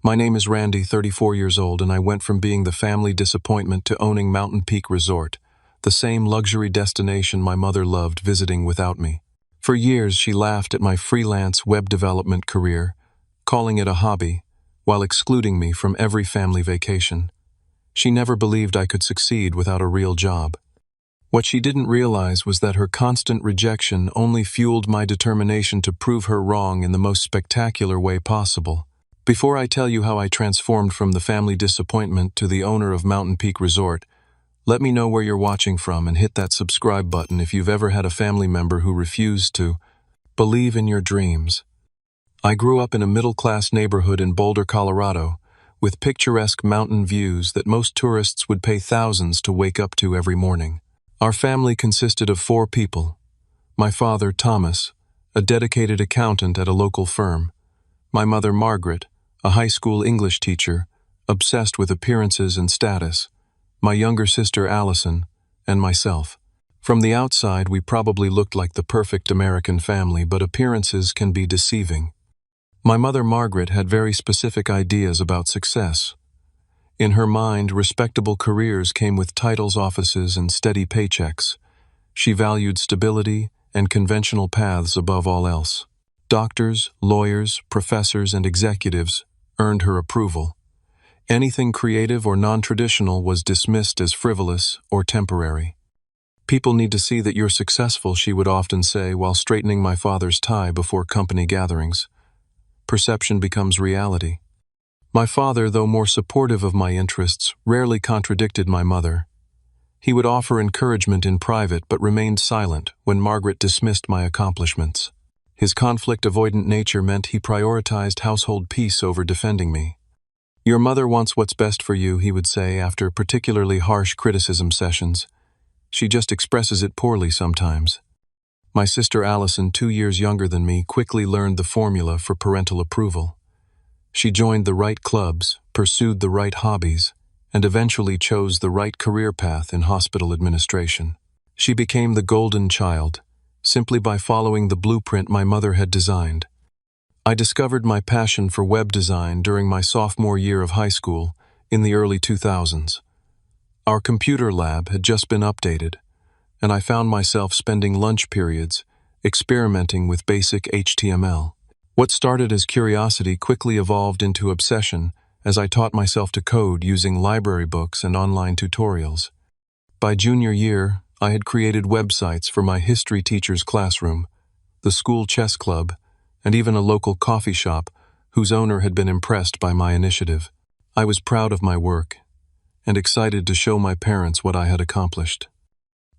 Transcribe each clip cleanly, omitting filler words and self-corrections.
My name is Randy, 34 years old, and I went from being the family disappointment to owning Mountain Peak Resort, the same luxury destination my mother loved visiting without me. For years, she laughed at my freelance web development career, calling it a hobby, while excluding me from every family vacation. She never believed I could succeed without a real job. What she didn't realize was that her constant rejection only fueled my determination to prove her wrong in the most spectacular way possible. Before I tell you how I transformed from the family disappointment to the owner of Mountain Peak Resort, let me know where you're watching from and hit that subscribe button if you've ever had a family member who refused to believe in your dreams. I grew up in a middle-class neighborhood in Boulder, Colorado, with picturesque mountain views that most tourists would pay thousands to wake up to every morning. Our family consisted of 4 people. My father, Thomas, a dedicated accountant at a local firm. My mother, Margaret, a high school English teacher, obsessed with appearances and status. My younger sister, Allison, and myself. From the outside, we probably looked like the perfect American family, but appearances can be deceiving. My mother, Margaret, had very specific ideas about success. In her mind, respectable careers came with titles, offices, and steady paychecks. She valued stability and conventional paths above all else. Doctors, lawyers, professors, and executives earned her approval. Anything creative or non-traditional was dismissed as frivolous or temporary. "People need to see that you're successful," she would often say while straightening my father's tie before company gatherings. Perception becomes reality. My father, though more supportive of my interests, rarely contradicted my mother. He would offer encouragement in private but remained silent when Margaret dismissed my accomplishments. His conflict-avoidant nature meant he prioritized household peace over defending me. "Your mother wants what's best for you," he would say after particularly harsh criticism sessions. "She just expresses it poorly sometimes." My sister Allison, 2 years younger than me, quickly learned the formula for parental approval. She joined the right clubs, pursued the right hobbies, and eventually chose the right career path in hospital administration. She became the golden child, simply by following the blueprint my mother had designed. I discovered my passion for web design during my sophomore year of high school in the early 2000s. Our computer lab had just been updated, and I found myself spending lunch periods experimenting with basic HTML. What started as curiosity quickly evolved into obsession as I taught myself to code using library books and online tutorials. By junior year, I had created websites for my history teacher's classroom, the school chess club, and even a local coffee shop whose owner had been impressed by my initiative. I was proud of my work and excited to show my parents what I had accomplished.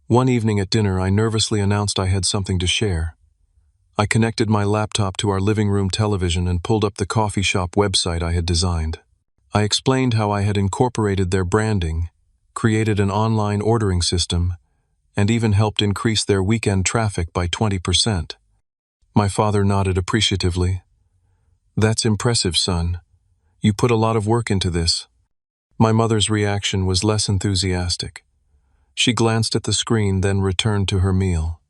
One evening at dinner, I nervously announced I had something to share. I connected my laptop to our living room television and pulled up the coffee shop website I had designed. I explained how I had incorporated their branding, created an online ordering system, and even helped increase their weekend traffic by 20%. My father nodded appreciatively. "That's impressive, son. You put a lot of work into this." My mother's reaction was less enthusiastic. She glanced at the screen, then returned to her meal.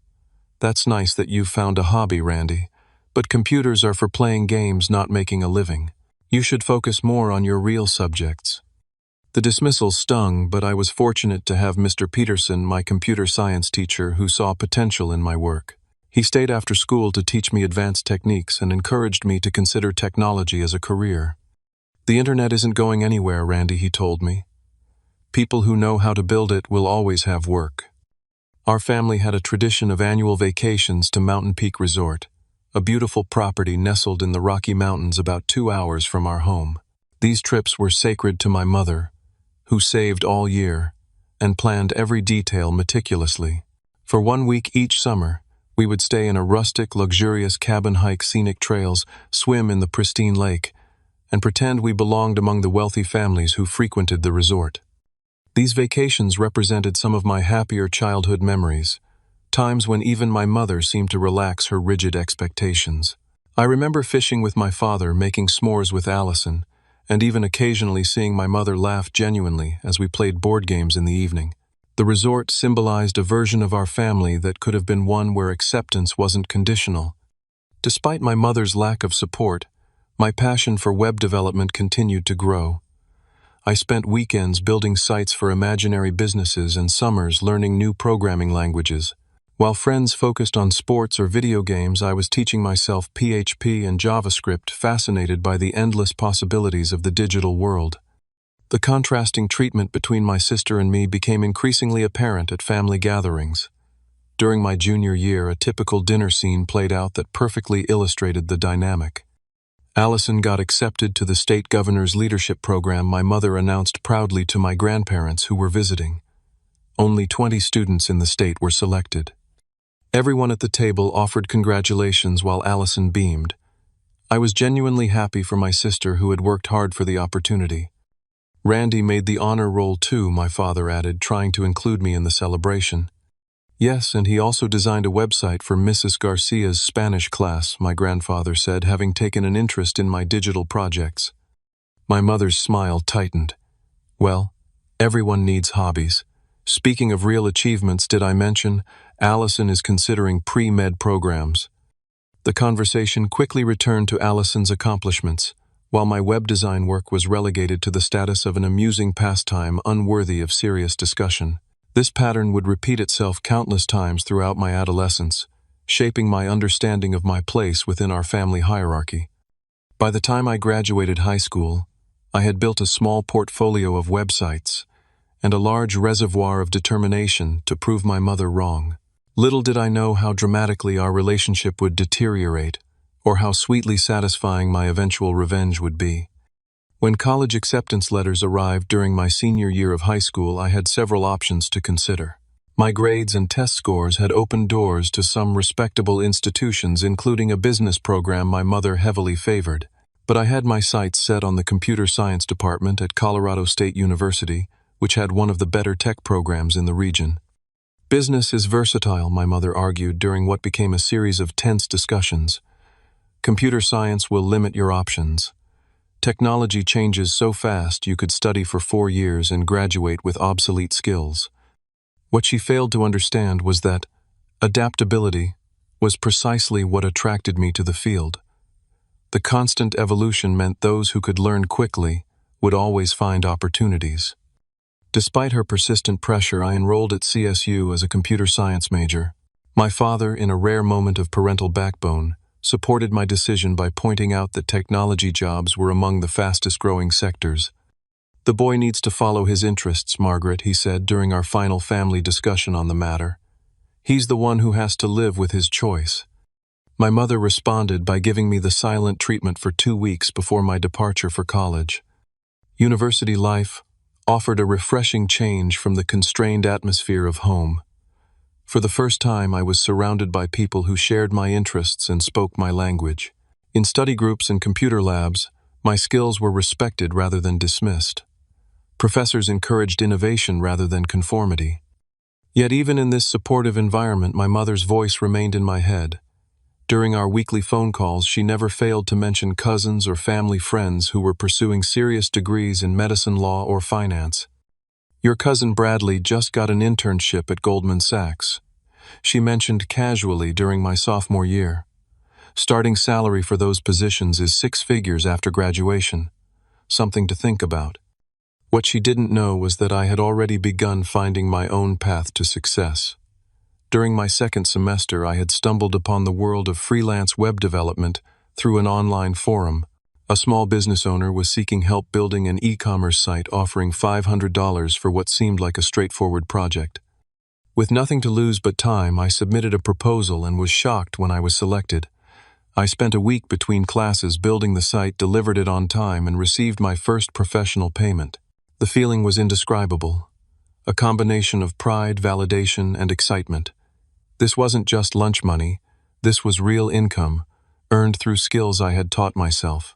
"That's nice that you've found a hobby, Randy, but computers are for playing games, not making a living. You should focus more on your real subjects." The dismissal stung, but I was fortunate to have Mr. Peterson, my computer science teacher, who saw potential in my work. He stayed after school to teach me advanced techniques and encouraged me to consider technology as a career. "The internet isn't going anywhere, Randy," he told me. "People who know how to build it will always have work." Our family had a tradition of annual vacations to Mountain Peak Resort, a beautiful property nestled in the Rocky Mountains about 2 hours from our home. These trips were sacred to my mother, who saved all year and planned every detail meticulously. For 1 week each summer, we would stay in a rustic, luxurious cabin, hike scenic trails, swim in the pristine lake, and pretend we belonged among the wealthy families who frequented the resort. These vacations represented some of my happier childhood memories, times when even my mother seemed to relax her rigid expectations. I remember fishing with my father, making s'mores with Allison, and even occasionally seeing my mother laugh genuinely as we played board games in the evening. The resort symbolized a version of our family that could have been one where acceptance wasn't conditional. Despite my mother's lack of support, My passion for web development continued to grow. I spent weekends building sites for imaginary businesses and summers learning new programming languages. While friends focused on sports or video games, I was teaching myself PHP and JavaScript, fascinated by the endless possibilities of the digital world. The contrasting treatment between my sister and me became increasingly apparent at family gatherings. During my junior year, a typical dinner scene played out that perfectly illustrated the dynamic. Allison got accepted to the state governor's leadership program my mother announced proudly to my grandparents who were visiting. Only 20 students in the state were selected. Everyone at the table offered congratulations while Allison beamed. I was genuinely happy for my sister who had worked hard for the opportunity. Randy made the honor roll too, my father added, trying to include me in the celebration. Yes, and he also designed a website for Mrs. Garcia's Spanish class, my grandfather said, having taken an interest in my digital projects. My mother's smile tightened. Well, everyone needs hobbies. Speaking of real achievements, did I mention Allison is considering pre-med programs? The conversation quickly returned to Allison's accomplishments, while my web design work was relegated to the status of an amusing pastime unworthy of serious discussion. This pattern would repeat itself countless times throughout my adolescence, shaping my understanding of my place within our family hierarchy. By the time I graduated high school, I had built a small portfolio of websites and a large reservoir of determination to prove my mother wrong. Little did I know how dramatically our relationship would deteriorate, or how sweetly satisfying my eventual revenge would be. When college acceptance letters arrived during my senior year of high school, I had several options to consider. My grades and test scores had opened doors to some respectable institutions, including a business program my mother heavily favored. But I had my sights set on the computer science department at Colorado State University, which had one of the better tech programs in the region. Business is versatile, my mother argued during what became a series of tense discussions. Computer science will limit your options. Technology changes so fast you could study for 4 years and graduate with obsolete skills. What she failed to understand was that adaptability was precisely what attracted me to the field. The constant evolution meant those who could learn quickly would always find opportunities. Despite her persistent pressure, I enrolled at CSU as a computer science major. My father, in a rare moment of parental backbone, supported my decision by pointing out that technology jobs were among the fastest-growing sectors. "The boy needs to follow his interests, Margaret," he said during our final family discussion on the matter. "He's the one who has to live with his choice." My mother responded by giving me the silent treatment for 2 weeks before my departure for college. University life offered a refreshing change from the constrained atmosphere of home. For the first time, I was surrounded by people who shared my interests and spoke my language. In study groups and computer labs, my skills were respected rather than dismissed. Professors encouraged innovation rather than conformity. Yet even in this supportive environment, my mother's voice remained in my head. During our weekly phone calls, she never failed to mention cousins or family friends who were pursuing serious degrees in medicine, law, or finance. "Your cousin Bradley just got an internship at Goldman Sachs," she mentioned casually during my sophomore year. "Starting salary for those positions is 6 figures after graduation. Something to think about." What she didn't know was that I had already begun finding my own path to success. During my second semester, I had stumbled upon the world of freelance web development through an online forum. A small business owner was seeking help building an e-commerce site, offering $500 for what seemed like a straightforward project. With nothing to lose but time, I submitted a proposal and was shocked when I was selected. I spent a week between classes building the site, delivered it on time, and received my first professional payment. The feeling was indescribable, a combination of pride, validation, and excitement. This wasn't just lunch money, this was real income, earned through skills I had taught myself.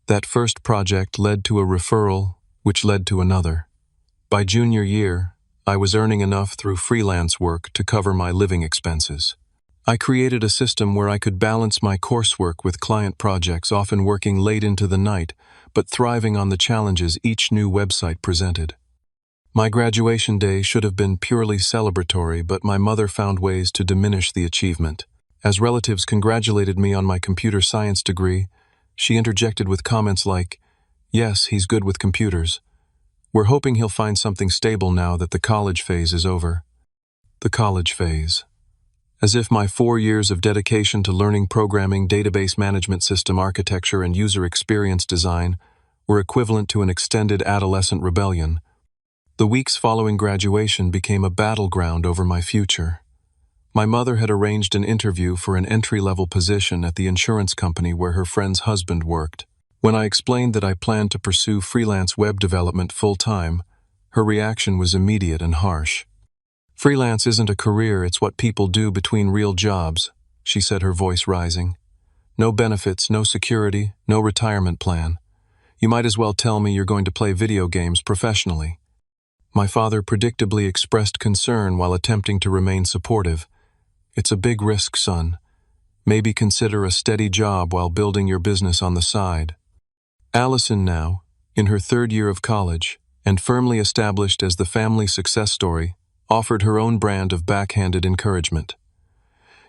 That first project led to a referral, which led to another. By junior year, I was earning enough through freelance work to cover my living expenses. I created a system where I could balance my coursework with client projects, often working late into the night, but thriving on the challenges each new website presented. My graduation day should have been purely celebratory, but my mother found ways to diminish the achievement. As relatives congratulated me on my computer science degree, She interjected with comments like, "Yes, he's good with computers. We're hoping he'll find something stable now that the college phase is over." The college phase. As if my 4 years of dedication to learning programming, database management system architecture, and user experience design were equivalent to an extended adolescent rebellion. The weeks following graduation became a battleground over my future. My mother had arranged an interview for an entry-level position at the insurance company where her friend's husband worked. When I explained that I planned to pursue freelance web development full-time, her reaction was immediate and harsh. "Freelance isn't a career, it's what people do between real jobs," she said, her voice rising. "No benefits, no security, no retirement plan. You might as well tell me you're going to play video games professionally." My father predictably expressed concern while attempting to remain supportive. "It's a big risk, son. Maybe consider a steady job while building your business on the side." Allison now, in her 3rd year of college, and firmly established as the family success story, offered her own brand of backhanded encouragement.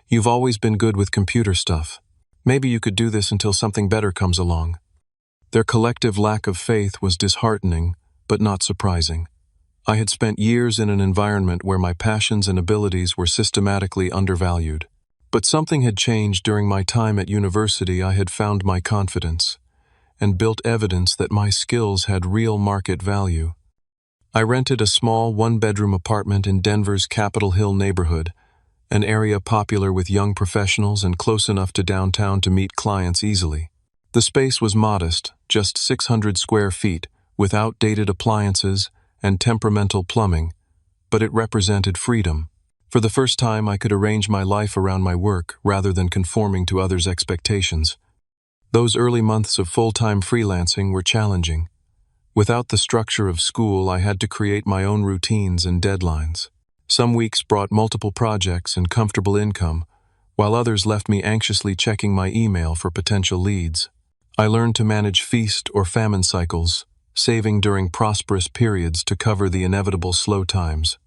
"You've always been good with computer stuff. Maybe you could do this until something better comes along." Their collective lack of faith was disheartening, but not surprising. I had spent years in an environment where my passions and abilities were systematically undervalued. But something had changed during my time at university. I had found my confidence and built evidence that my skills had real market value. I rented a small 1-bedroom apartment in Denver's Capitol Hill neighborhood, an area popular with young professionals and close enough to downtown to meet clients easily. The space was modest, just 600 square feet, with outdated appliances and temperamental plumbing, but it represented freedom. For the first time, I could arrange my life around my work rather than conforming to others' expectations. Those early months of full-time freelancing were challenging. Without the structure of school, I had to create my own routines and deadlines. Some weeks brought multiple projects and comfortable income, while others left me anxiously checking my email for potential leads. I learned to manage feast or famine cycles, saving during prosperous periods to cover the inevitable slow times.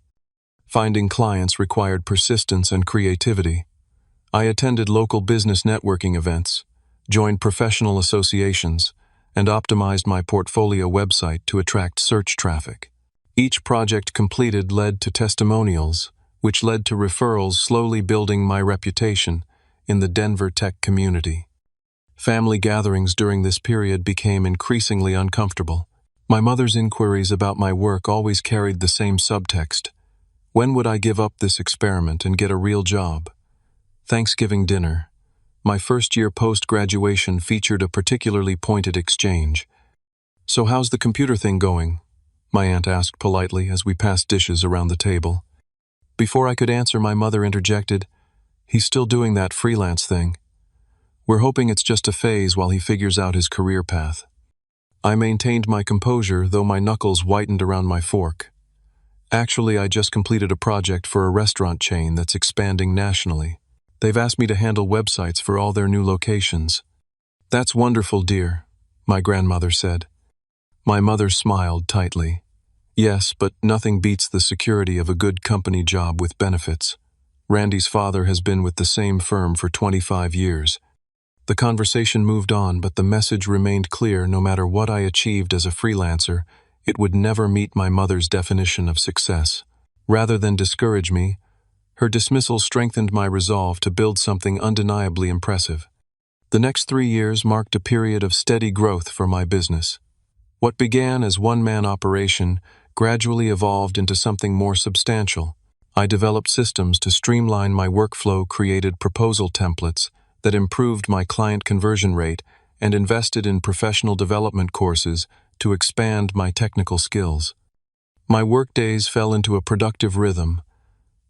Finding clients required persistence and creativity. I attended local business networking events, joined professional associations, and optimized my portfolio website to attract search traffic. Each project completed led to testimonials, which led to referrals, slowly building my reputation in the Denver tech community. Family gatherings during this period became increasingly uncomfortable. My mother's inquiries about my work always carried the same subtext. When would I give up this experiment and get a real job? Thanksgiving dinner. My first year post-graduation featured a particularly pointed exchange. "So how's the computer thing going?" my aunt asked politely as we passed dishes around the table. Before I could answer, my mother interjected, "He's still doing that freelance thing. We're hoping it's just a phase while he figures out his career path." I maintained my composure, though my knuckles whitened around my fork. "Actually, I just completed a project for a restaurant chain that's expanding nationally. They've asked me to handle websites for all their new locations." "That's wonderful, dear," my grandmother said. My mother smiled tightly. "Yes, but nothing beats the security of a good company job with benefits. Randy's father has been with the same firm for 25 years. The conversation moved on, but the message remained clear: no matter what I achieved as a freelancer, it would never meet my mother's definition of success. Rather than discourage me, her dismissal strengthened my resolve to build something undeniably impressive. The next 3 years marked a period of steady growth for my business. What began as one-man operation gradually evolved into something more substantial. I developed systems to streamline my workflow, created proposal templates that improved my client conversion rate, and invested in professional development courses to expand my technical skills. My workdays fell into a productive rhythm.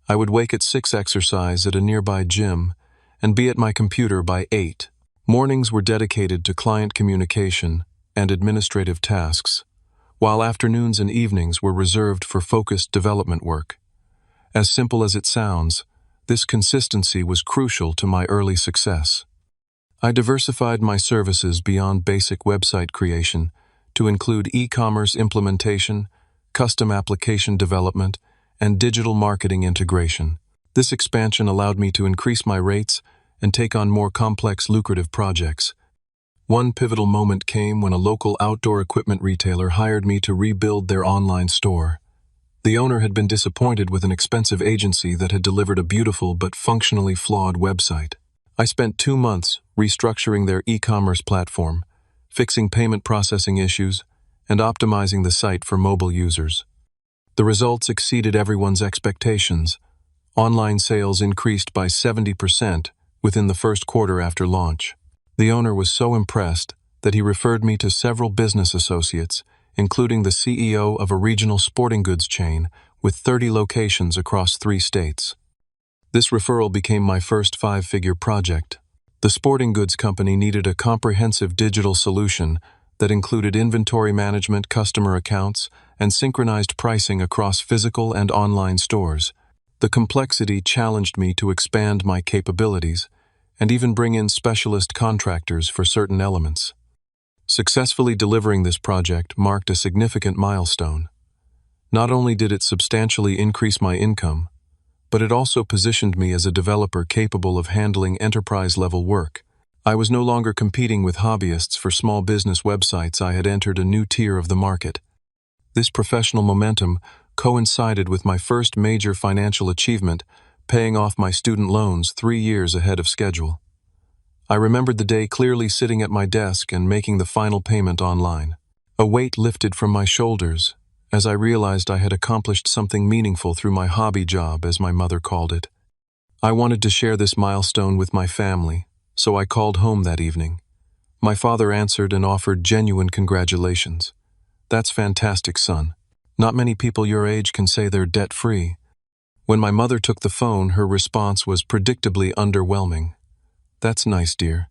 I would wake at 6, exercise at a nearby gym, and be at my computer by 8. Mornings were dedicated to client communication and administrative tasks, while afternoons and evenings were reserved for focused development work. As simple as it sounds, this consistency was crucial to my early success. I diversified my services beyond basic website creation to include e-commerce implementation, custom application development, and digital marketing integration. This expansion allowed me to increase my rates and take on more complex, lucrative projects. One pivotal moment came when a local outdoor equipment retailer hired me to rebuild their online store. The owner had been disappointed with an expensive agency that had delivered a beautiful but functionally flawed website. I spent 2 months restructuring their e-commerce platform, fixing payment processing issues, and optimizing the site for mobile users. The results exceeded everyone's expectations. Online sales increased by 70% within the first quarter after launch. The owner was so impressed that he referred me to several business associates, including the CEO of a regional sporting goods chain with 30 locations across 3 states. This referral became my first 5-figure project. The sporting goods company needed a comprehensive digital solution that included inventory management, customer accounts, and synchronized pricing across physical and online stores. The complexity challenged me to expand my capabilities and even bring in specialist contractors for certain elements. Successfully delivering this project marked a significant milestone. Not only did it substantially increase my income, but it also positioned me as a developer capable of handling enterprise-level work. I was no longer competing with hobbyists for small business websites. I had entered a new tier of the market. This professional momentum coincided with my first major financial achievement, paying off my student loans 3 years ahead of schedule. I remembered the day clearly, sitting at my desk and making the final payment online. A weight lifted from my shoulders as I realized I had accomplished something meaningful through my hobby job, as my mother called it. I wanted to share this milestone with my family, so I called home that evening. My father answered and offered genuine congratulations. "That's fantastic, son. Not many people your age can say they're debt-free." When my mother took the phone, her response was predictably underwhelming. "That's nice, dear.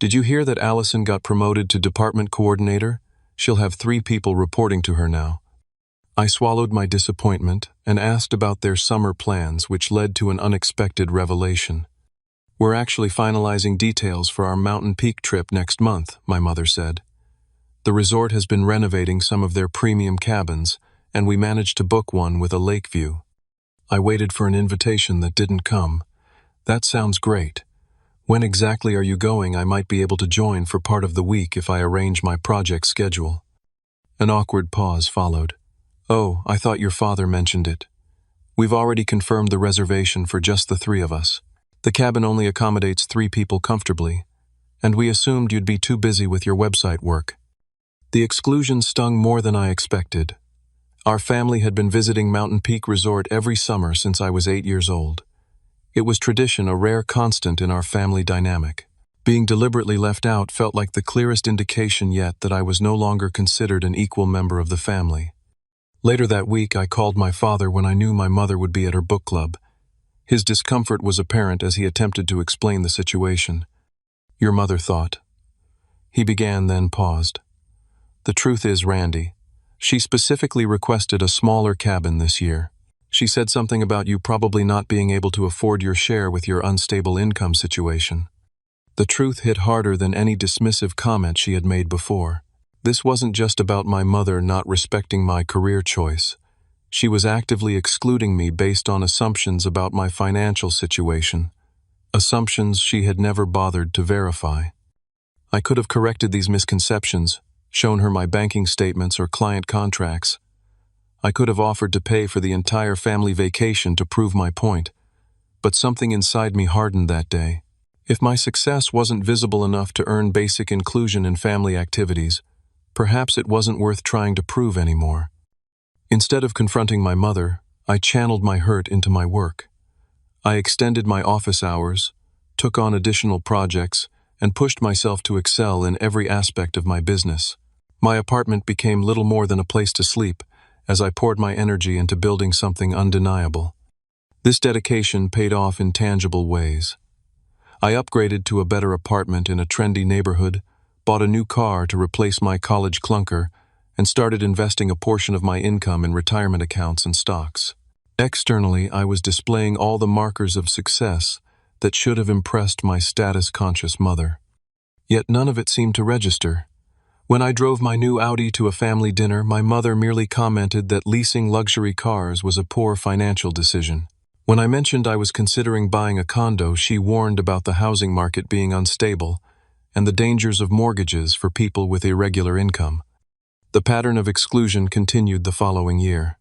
Did you hear that Allison got promoted to department coordinator? She'll have 3 people reporting to her now." I swallowed my disappointment and asked about their summer plans, which led to an unexpected revelation. "We're actually finalizing details for our Mountain Peak trip next month," my mother said. "The resort has been renovating some of their premium cabins, and we managed to book one with a lake view." I waited for an invitation that didn't come. "That sounds great. When exactly are you going? I might be able to join for part of the week if I arrange my project schedule." An awkward pause followed. "Oh, I thought your father mentioned it. We've already confirmed the reservation for just the 3 of us. The cabin only accommodates 3 people comfortably, and we assumed you'd be too busy with your website work." The exclusion stung more than I expected. Our family had been visiting Mountain Peak Resort every summer since I was 8 years old. It was tradition, a rare constant in our family dynamic. Being deliberately left out felt like the clearest indication yet that I was no longer considered an equal member of the family. Later that week, I called my father when I knew my mother would be at her book club. His discomfort was apparent as he attempted to explain the situation. "Your mother thought." He began, then paused. "The truth is, Randy, she specifically requested a smaller cabin this year. She said something about you probably not being able to afford your share with your unstable income situation." The truth hit harder than any dismissive comment she had made before. This wasn't just about my mother not respecting my career choice. She was actively excluding me based on assumptions about my financial situation, assumptions she had never bothered to verify. I could have corrected these misconceptions, shown her my banking statements or client contracts. I could have offered to pay for the entire family vacation to prove my point, but something inside me hardened that day. If my success wasn't visible enough to earn basic inclusion in family activities, perhaps it wasn't worth trying to prove anymore. Instead of confronting my mother, I channeled my hurt into my work. I extended my office hours, took on additional projects, and pushed myself to excel in every aspect of my business. My apartment became little more than a place to sleep as I poured my energy into building something undeniable. This dedication paid off in tangible ways. I upgraded to a better apartment in a trendy neighborhood, bought a new car to replace my college clunker, and started investing a portion of my income in retirement accounts and stocks. Externally, I was displaying all the markers of success that should have impressed my status-conscious mother. Yet none of it seemed to register. When I drove my new Audi to a family dinner, my mother merely commented that leasing luxury cars was a poor financial decision. When I mentioned I was considering buying a condo, she warned about the housing market being unstable and the dangers of mortgages for people with irregular income. The pattern of exclusion continued the following year.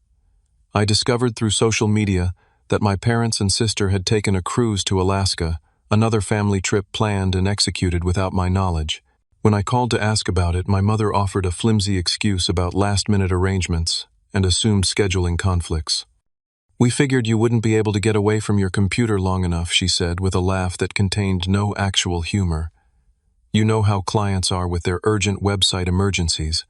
I discovered through social media that my parents and sister had taken a cruise to Alaska, another family trip planned and executed without my knowledge. When I called to ask about it, my mother offered a flimsy excuse about last-minute arrangements and assumed scheduling conflicts. "We figured you wouldn't be able to get away from your computer long enough," she said with a laugh that contained no actual humor. "You know how clients are with their urgent website emergencies."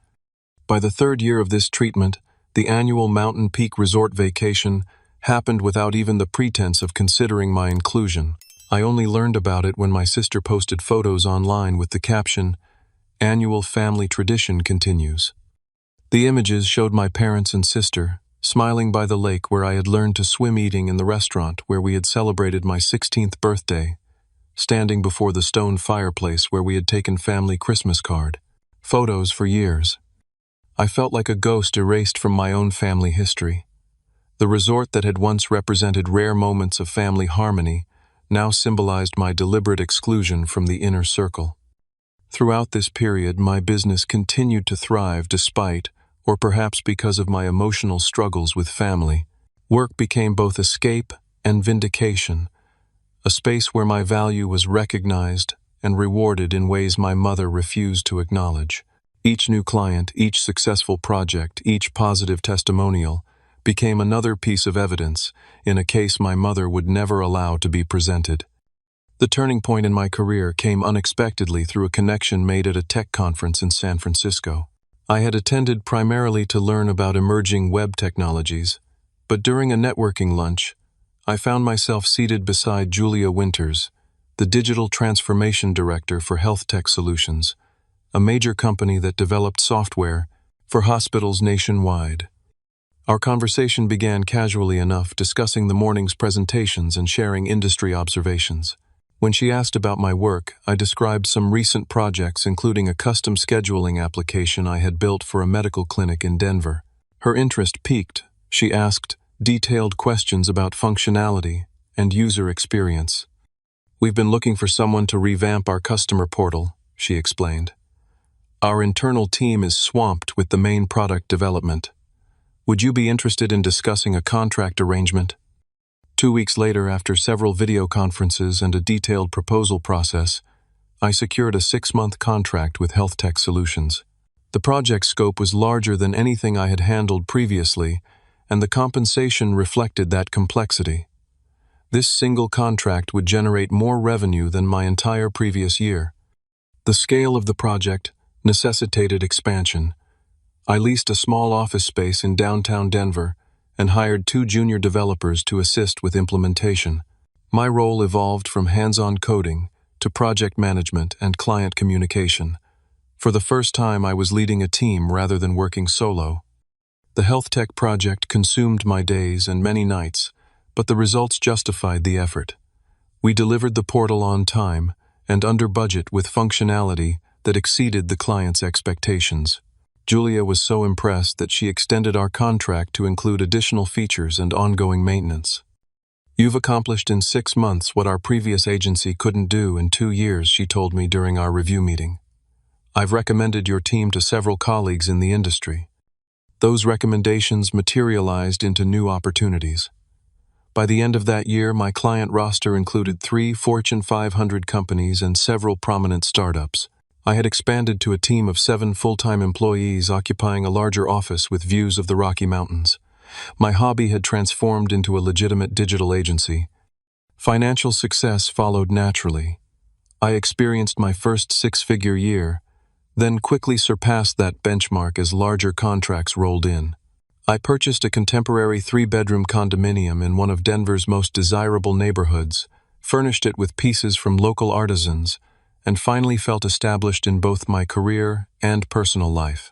By the third year of this treatment, the annual Mountain Peak Resort vacation happened without even the pretense of considering my inclusion. I only learned about it when my sister posted photos online with the caption, "Annual family tradition continues." The images showed my parents and sister, smiling by the lake where I had learned to swim, eating in the restaurant where we had celebrated my 16th birthday, standing before the stone fireplace where we had taken family Christmas card. Photos for years. I felt like a ghost erased from my own family history. The resort that had once represented rare moments of family harmony now symbolized my deliberate exclusion from the inner circle. Throughout this period, my business continued to thrive despite, or perhaps because of my emotional struggles with family. Work became both escape and vindication, a space where my value was recognized and rewarded in ways my mother refused to acknowledge. Each new client, each successful project, each positive testimonial became another piece of evidence in a case my mother would never allow to be presented. The turning point in my career came unexpectedly through a connection made at a tech conference in San Francisco. I had attended primarily to learn about emerging web technologies, but during a networking lunch, I found myself seated beside Julia Winters, the Digital Transformation Director for Health Tech Solutions, a major company that developed software for hospitals nationwide. Our conversation began casually enough, discussing the morning's presentations and sharing industry observations. When she asked about my work, I described some recent projects, including a custom scheduling application I had built for a medical clinic in Denver. Her interest piqued. She asked detailed questions about functionality and user experience. "We've been looking for someone to revamp our customer portal," she explained. "Our internal team is swamped with the main product development. Would you be interested in discussing a contract arrangement?" 2 weeks later, after several video conferences and a detailed proposal process, I secured a 6-month contract with Health Tech Solutions. The project scope was larger than anything I had handled previously, and the compensation reflected that complexity. This single contract would generate more revenue than my entire previous year. The scale of the project necessitated expansion. I leased a small office space in downtown Denver and hired 2 junior developers to assist with implementation. My role evolved from hands-on coding to project management and client communication. For the first time, I was leading a team rather than working solo. The health tech project consumed my days and many nights, but the results justified the effort. We delivered the portal on time and under budget with functionality that exceeded the client's expectations. Julia was so impressed that she extended our contract to include additional features and ongoing maintenance. "You've accomplished in 6 months what our previous agency couldn't do in 2 years," she told me during our review meeting. "I've recommended your team to several colleagues in the industry. Those recommendations materialized into new opportunities. By the end of that year, my client roster included 3 Fortune 500 companies and several prominent startups. I had expanded to a team of 7 full-time employees occupying a larger office with views of the Rocky Mountains. My hobby had transformed into a legitimate digital agency. Financial success followed naturally. I experienced my first 6-figure year, then quickly surpassed that benchmark as larger contracts rolled in. I purchased a contemporary 3-bedroom condominium in one of Denver's most desirable neighborhoods, furnished it with pieces from local artisans, and finally felt established in both my career and personal life.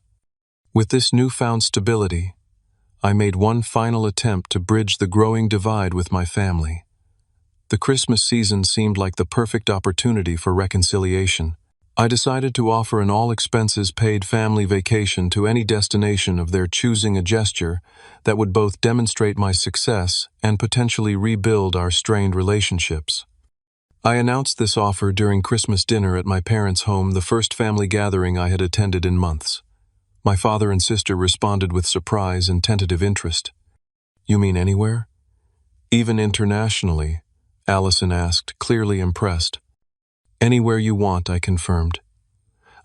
With this newfound stability, I made one final attempt to bridge the growing divide with my family. The Christmas season seemed like the perfect opportunity for reconciliation. I decided to offer an all-expenses-paid family vacation to any destination of their choosing, a gesture that would both demonstrate my success and potentially rebuild our strained relationships. I announced this offer during Christmas dinner at my parents' home, the first family gathering I had attended in months. My father and sister responded with surprise and tentative interest. "You mean anywhere?" "Even internationally?" Allison asked, clearly impressed. "Anywhere you want," I confirmed.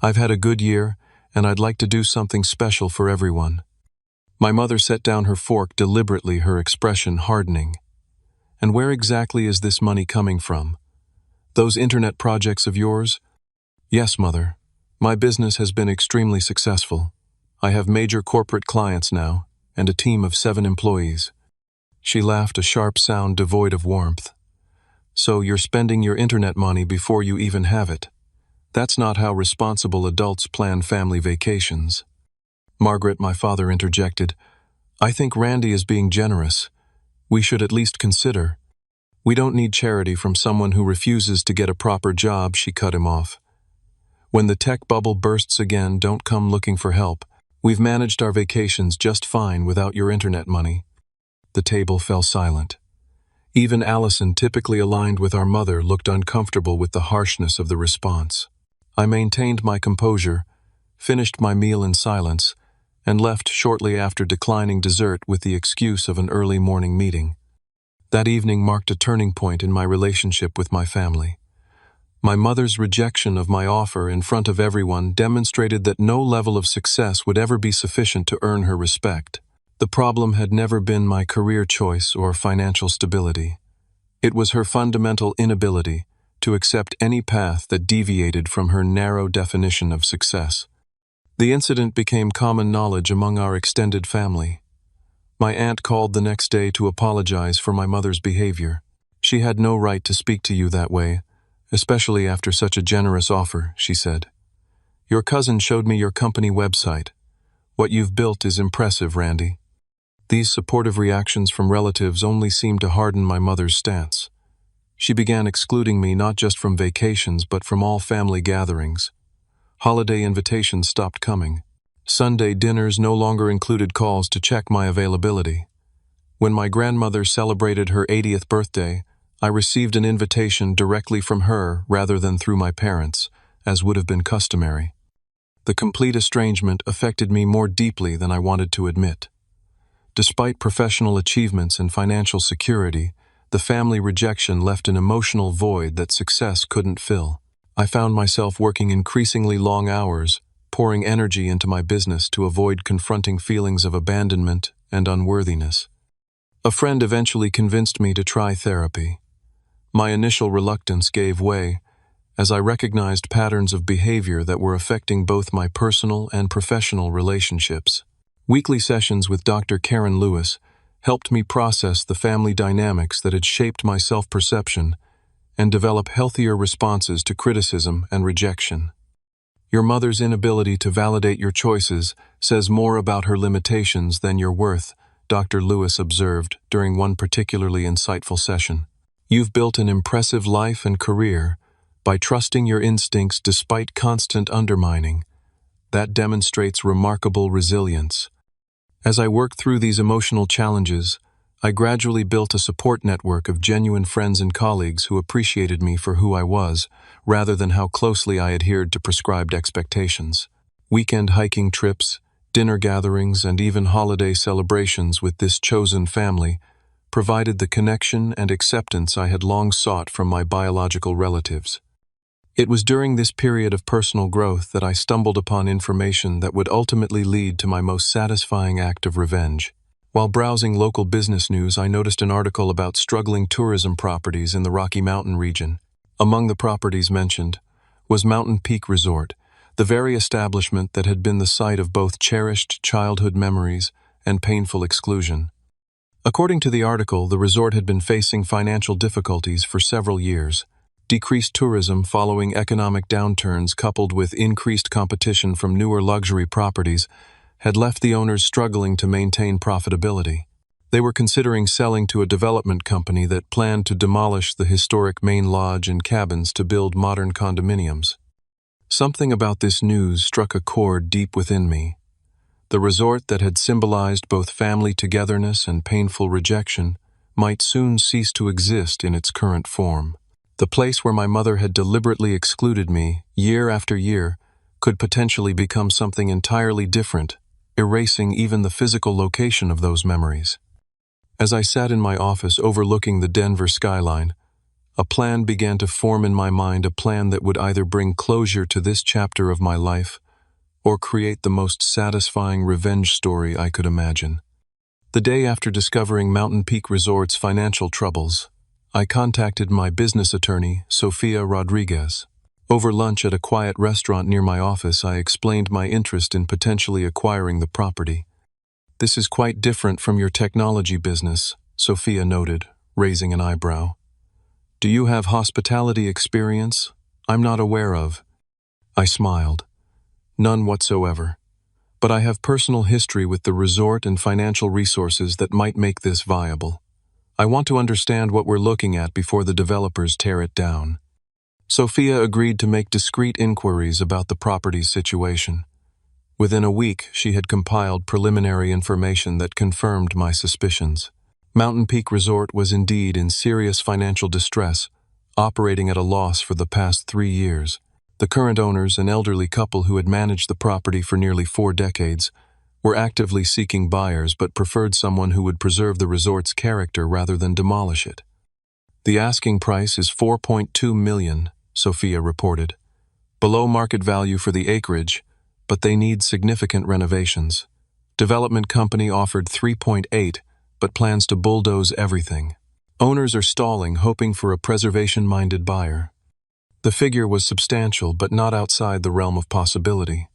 "I've had a good year, and I'd like to do something special for everyone." My mother set down her fork deliberately, her expression hardening. "And where exactly is this money coming from? Those internet projects of yours?" "Yes, Mother. My business has been extremely successful. I have major corporate clients now, and a team of 7 employees." She laughed, a sharp sound devoid of warmth. "So you're spending your internet money before you even have it. That's not how responsible adults plan family vacations." "Margaret," my father interjected, "I think Randy is being generous. We should at least consider." "We don't need charity from someone who refuses to get a proper job," she cut him off. "When the tech bubble bursts again, don't come looking for help. We've managed our vacations just fine without your internet money." The table fell silent. Even Allison, typically aligned with our mother, looked uncomfortable with the harshness of the response. I maintained my composure, finished my meal in silence, and left shortly after declining dessert with the excuse of an early morning meeting. That evening marked a turning point in my relationship with my family. My mother's rejection of my offer in front of everyone demonstrated that no level of success would ever be sufficient to earn her respect. The problem had never been my career choice or financial stability. It was her fundamental inability to accept any path that deviated from her narrow definition of success. The incident became common knowledge among our extended family. My aunt called the next day to apologize for my mother's behavior. "She had no right to speak to you that way, especially after such a generous offer," she said. "Your cousin showed me your company website. What you've built is impressive, Randy." These supportive reactions from relatives only seemed to harden my mother's stance. She began excluding me not just from vacations but from all family gatherings. Holiday invitations stopped coming. Sunday dinners no longer included calls to check my availability. When my grandmother celebrated her 80th birthday, I received an invitation directly from her rather than through my parents, as would have been customary. The complete estrangement affected me more deeply than I wanted to admit. Despite professional achievements and financial security, the family rejection left an emotional void that success couldn't fill. I found myself working increasingly long hours, pouring energy into my business to avoid confronting feelings of abandonment and unworthiness. A friend eventually convinced me to try therapy. My initial reluctance gave way, as I recognized patterns of behavior that were affecting both my personal and professional relationships. Weekly sessions with Dr. Karen Lewis helped me process the family dynamics that had shaped my self-perception and develop healthier responses to criticism and rejection. "Your mother's inability to validate your choices says more about her limitations than your worth," Dr. Lewis observed during one particularly insightful session. "You've built an impressive life and career by trusting your instincts despite constant undermining. That demonstrates remarkable resilience." As I worked through these emotional challenges, I gradually built a support network of genuine friends and colleagues who appreciated me for who I was, rather than how closely I adhered to prescribed expectations. Weekend hiking trips, dinner gatherings, and even holiday celebrations with this chosen family provided the connection and acceptance I had long sought from my biological relatives. It was during this period of personal growth that I stumbled upon information that would ultimately lead to my most satisfying act of revenge. While browsing local business news, I noticed an article about struggling tourism properties in the Rocky Mountain region. Among the properties mentioned was Mountain Peak Resort, the very establishment that had been the site of both cherished childhood memories and painful exclusion. According to the article, the resort had been facing financial difficulties for several years. Decreased tourism following economic downturns coupled with increased competition from newer luxury properties had left the owners struggling to maintain profitability. They were considering selling to a development company that planned to demolish the historic main lodge and cabins to build modern condominiums. Something about this news struck a chord deep within me. The resort that had symbolized both family togetherness and painful rejection might soon cease to exist in its current form. The place where my mother had deliberately excluded me, year after year, could potentially become something entirely different, erasing even the physical location of those memories. As I sat in my office overlooking the Denver skyline, a plan began to form in my mind, a plan that would either bring closure to this chapter of my life or create the most satisfying revenge story I could imagine. The day after discovering Mountain Peak Resort's financial troubles, I contacted my business attorney, Sofia Rodriguez. Over lunch at a quiet restaurant near my office, I explained my interest in potentially acquiring the property. "This is quite different from your technology business," Sofia noted, raising an eyebrow. "Do you have hospitality experience? I'm not aware of." I smiled. "None whatsoever. But I have personal history with the resort and financial resources that might make this viable. I want to understand what we're looking at before the developers tear it down." Sofia agreed to make discreet inquiries about the property's situation. Within a week, she had compiled preliminary information that confirmed my suspicions. Mountain Peak Resort was indeed in serious financial distress, operating at a loss for the past 3 years. The current owners, an elderly couple who had managed the property for nearly 4 decades, were actively seeking buyers but preferred someone who would preserve the resort's character rather than demolish it. "The asking price is $4.2 million, Sofia reported. "Below market value for the acreage, but they need significant renovations. Development company offered 3.8, but plans to bulldoze everything. Owners are stalling, hoping for a preservation-minded buyer." The figure was substantial, but not outside the realm of possibility.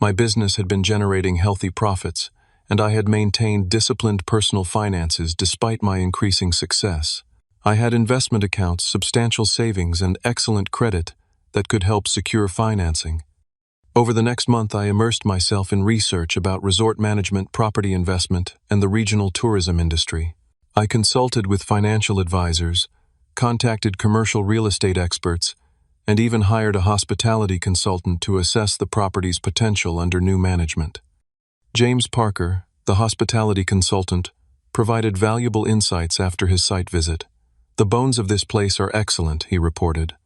My business had been generating healthy profits, and I had maintained disciplined personal finances despite my increasing success. I had investment accounts, substantial savings, and excellent credit that could help secure financing. Over the next month, I immersed myself in research about resort management, property investment, and the regional tourism industry. I consulted with financial advisors, contacted commercial real estate experts, and even hired a hospitality consultant to assess the property's potential under new management. James Parker, the hospitality consultant, provided valuable insights after his site visit. "The bones of this place are excellent," he reported.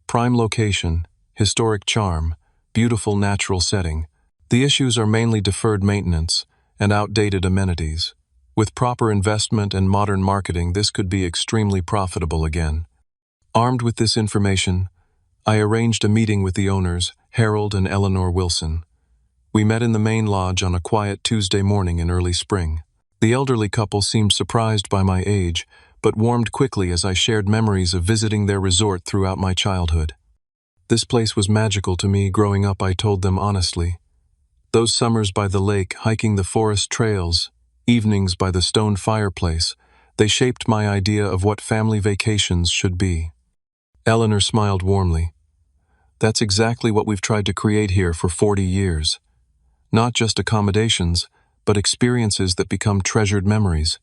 "Prime location, historic charm, beautiful natural setting. The issues are mainly deferred maintenance and outdated amenities. With proper investment and modern marketing, this could be extremely profitable again." Armed with this information, I arranged a meeting with the owners, Harold and Eleanor Wilson. We met in the main lodge on a quiet Tuesday morning in early spring. The elderly couple seemed surprised by my age, but warmed quickly as I shared memories of visiting their resort throughout my childhood. "This place was magical to me growing up," I told them honestly. "Those summers by the lake, hiking the forest trails, evenings by the stone fireplace, they shaped my idea of what family vacations should be." Eleanor smiled warmly. "That's exactly what we've tried to create here for 40 years. Not just accommodations, but experiences that become treasured memories."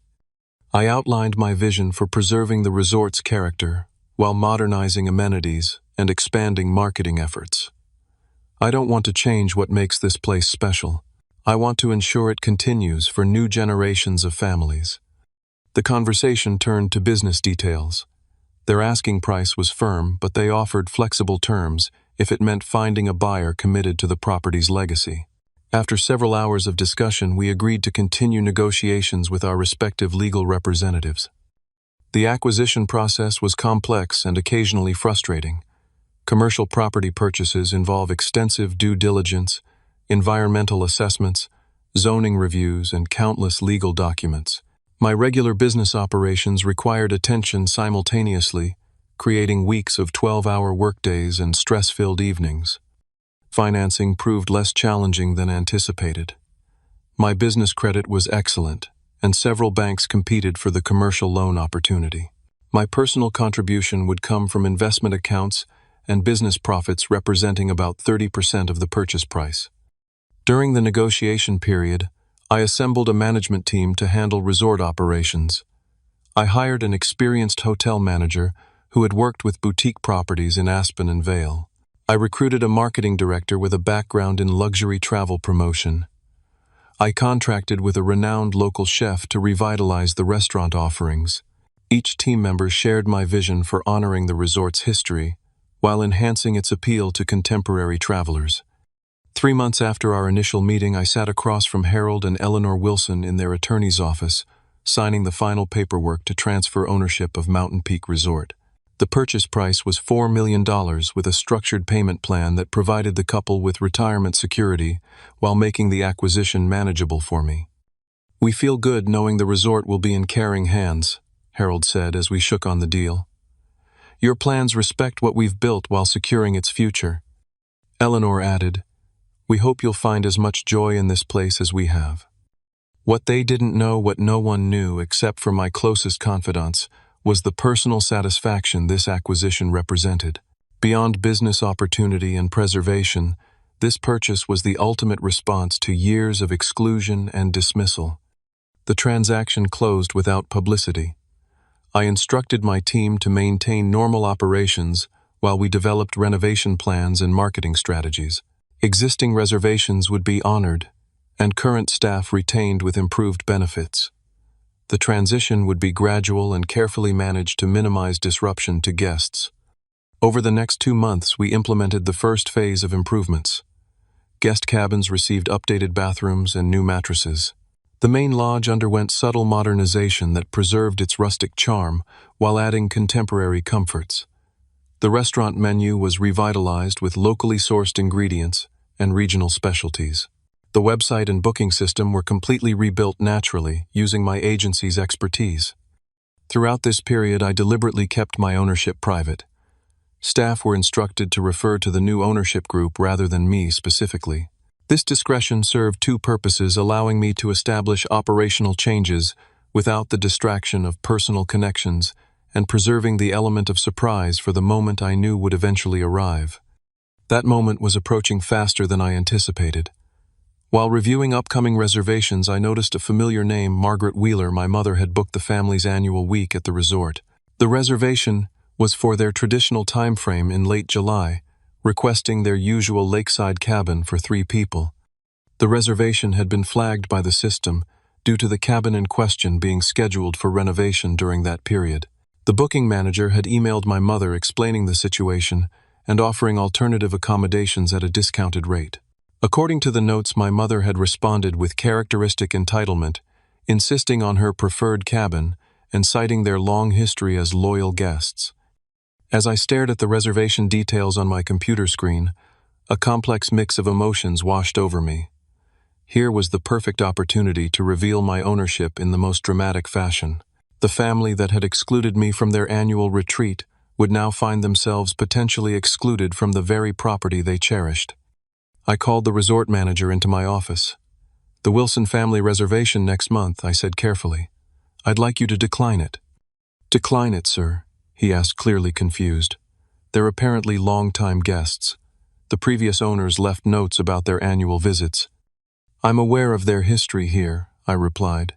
I outlined my vision for preserving the resort's character while modernizing amenities and expanding marketing efforts. "I don't want to change what makes this place special. I want to ensure it continues for new generations of families." The conversation turned to business details. Their asking price was firm, but they offered flexible terms if it meant finding a buyer committed to the property's legacy. After several hours of discussion, we agreed to continue negotiations with our respective legal representatives. The acquisition process was complex and occasionally frustrating. Commercial property purchases involve extensive due diligence, environmental assessments, zoning reviews, and countless legal documents. My regular business operations required attention simultaneously, creating weeks of 12-hour workdays and stress-filled evenings. Financing proved less challenging than anticipated. My business credit was excellent, and several banks competed for the commercial loan opportunity. My personal contribution would come from investment accounts and business profits representing about 30% of the purchase price. During the negotiation period, I assembled a management team to handle resort operations. I hired an experienced hotel manager who had worked with boutique properties in Aspen and Vail. I recruited a marketing director with a background in luxury travel promotion. I contracted with a renowned local chef to revitalize the restaurant offerings. Each team member shared my vision for honoring the resort's history while enhancing its appeal to contemporary travelers. 3 months after our initial meeting, I sat across from Harold and Eleanor Wilson in their attorney's office, signing the final paperwork to transfer ownership of Mountain Peak Resort. The purchase price was $4 million with a structured payment plan that provided the couple with retirement security while making the acquisition manageable for me. "We feel good knowing the resort will be in caring hands," Harold said as we shook on the deal. "Your plans respect what we've built while securing its future." Eleanor added, "We hope you'll find as much joy in this place as we have." What they didn't know, what no one knew except for my closest confidants, was the personal satisfaction this acquisition represented. Beyond business opportunity and preservation, this purchase was the ultimate response to years of exclusion and dismissal. The transaction closed without publicity. I instructed my team to maintain normal operations while we developed renovation plans and marketing strategies. Existing reservations would be honored, and current staff retained with improved benefits. The transition would be gradual and carefully managed to minimize disruption to guests. Over the next 2 months, we implemented the first phase of improvements. Guest cabins received updated bathrooms and new mattresses. The main lodge underwent subtle modernization that preserved its rustic charm while adding contemporary comforts. The restaurant menu was revitalized with locally sourced ingredients and regional specialties. The website and booking system were completely rebuilt naturally, using my agency's expertise. Throughout this period, I deliberately kept my ownership private. Staff were instructed to refer to the new ownership group rather than me specifically. This discretion served 2 purposes, allowing me to establish operational changes without the distraction of personal connections and preserving the element of surprise for the moment I knew would eventually arrive. That moment was approaching faster than I anticipated. While reviewing upcoming reservations, I noticed a familiar name, Margaret Wheeler. My mother had booked the family's annual week at the resort. The reservation was for their traditional time frame in late July, requesting their usual lakeside cabin for 3 people. The reservation had been flagged by the system due to the cabin in question being scheduled for renovation during that period. The booking manager had emailed my mother explaining the situation and offering alternative accommodations at a discounted rate. According to the notes, my mother had responded with characteristic entitlement, insisting on her preferred cabin and citing their long history as loyal guests. As I stared at the reservation details on my computer screen, a complex mix of emotions washed over me. Here was the perfect opportunity to reveal my ownership in the most dramatic fashion. The family that had excluded me from their annual retreat would now find themselves potentially excluded from the very property they cherished. I called the resort manager into my office. "The Wilson family reservation next month," I said carefully. "I'd like you to decline it." "Decline it, sir?" he asked, clearly confused. "They're apparently long-time guests. The previous owners left notes about their annual visits." "I'm aware of their history here," I replied.